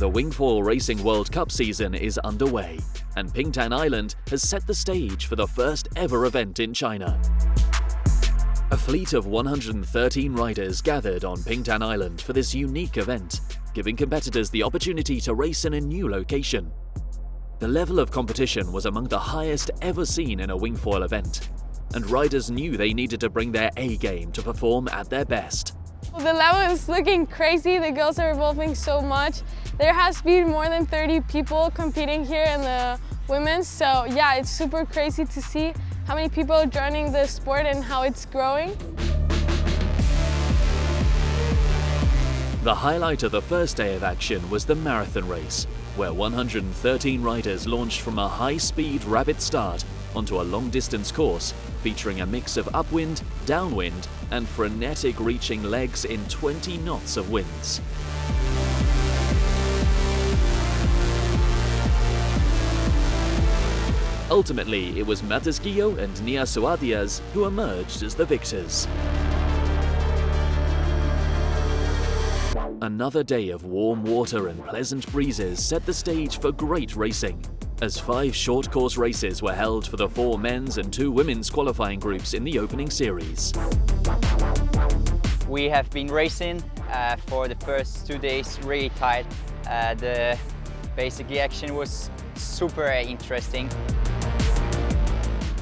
The WingFoil Racing World Cup season is underway, and Pingtan Island has set the stage for the first ever event in China. A fleet of 113 riders gathered on Pingtan Island for this unique event, giving competitors the opportunity to race in a new location. The level of competition was among the highest ever seen in a WingFoil event, and riders knew they needed to bring their A game to perform at their best. The level is looking crazy. The girls are evolving so much. There has been more than 30 people competing here in the women's, so yeah, it's super crazy to see how many people are joining the sport and how it's growing. The highlight of the first day of action was the marathon race, where 113 riders launched from a high-speed rapid start onto a long-distance course featuring a mix of upwind, downwind, and frenetic reaching legs in 20 knots of winds. Ultimately, it was Matesguillo and Nia Suadias who emerged as the victors. Another day of warm water and pleasant breezes set the stage for great racing, as 5 short course races were held for the 4 men's and 2 women's qualifying groups in the opening series. We have been racing for the first 2 days really tight. The basic action was super interesting.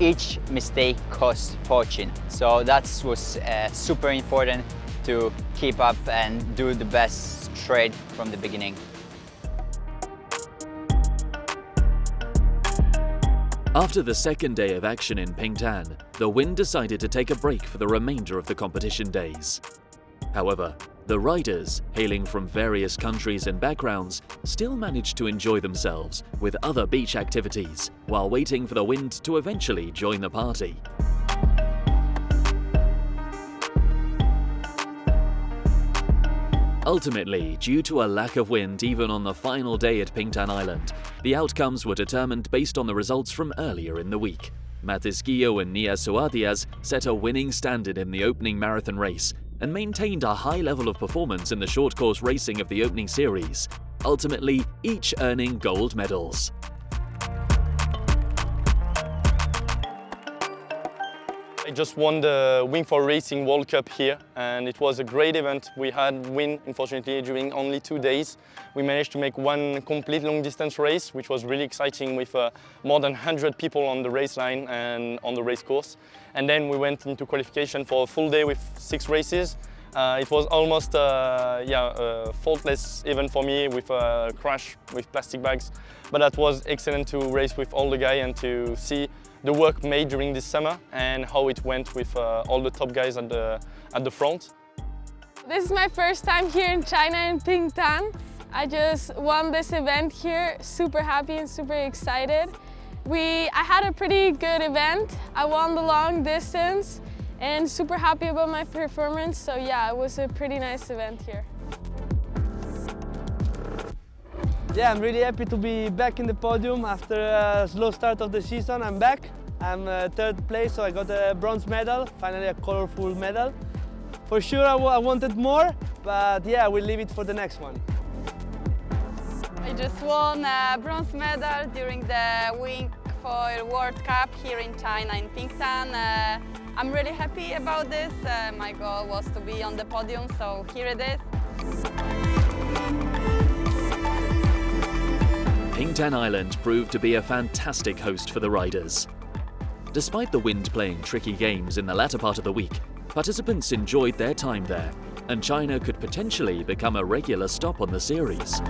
Each mistake cost fortune, so that was super important to keep up and do the best straight from the beginning. After the second day of action in Pingtan, the wind decided to take a break for the remainder of the competition days. However, the riders, hailing from various countries and backgrounds, still managed to enjoy themselves with other beach activities while waiting for the wind to eventually join the party. Ultimately, due to a lack of wind even on the final day at Pingtan Island, the outcomes were determined based on the results from earlier in the week. Matesguillo and Nia Suadias set a winning standard in the opening marathon race and maintained a high level of performance in the short course racing of the opening series, ultimately each earning gold medals. I just won the WingFoil Racing World Cup here, and it was a great event. We had wind, unfortunately, during only 2 days. We managed to make one complete long-distance race, which was really exciting, with more than 100 people on the race line and on the race course. And then we went into qualification for a full day with 6 races. It was almost a faultless event for me, with a crash with plastic bags. But that was excellent to race with all the guys and to see the work made during this summer and how it went with all the top guys at the front. This is my first time here in China in Pingtan. I just won this event here, super happy and super excited. I had a pretty good event. I won the long distance and super happy about my performance. So yeah, it was a pretty nice event here. Yeah, I'm really happy to be back in the podium after a slow start of the season. I'm back. I'm 3rd place, so I got a bronze medal, finally a colorful medal. For sure I wanted more, but yeah, we'll leave it for the next one. I just won a bronze medal during the WingFoil World Cup here in China in Pingtan. I'm really happy about this. My goal was to be on the podium, so here it is. Pingtan Island proved to be a fantastic host for the riders. Despite the wind playing tricky games in the latter part of the week, participants enjoyed their time there, and China could potentially become a regular stop on the series.